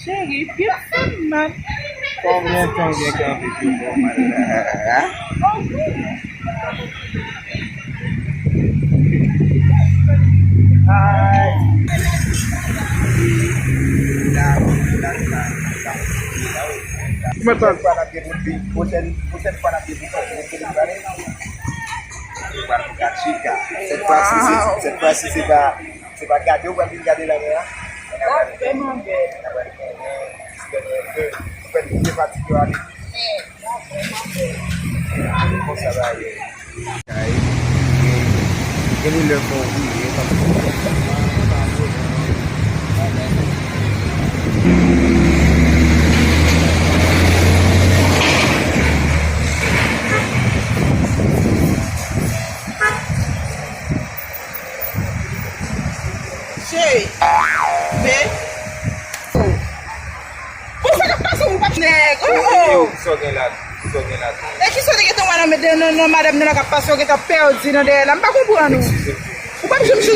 Cheguei, filma. Combien que é um vídeo bom, Betul. Cette fois-ci, c'est pas cadeau, on va regarder la mer. Ça va aller. Quel est le bon Cheio. Vê. Você que passa um nego. É que só tem que tomar no madame na capação que tá perto dela. Não tá com o ano. O pai me chama de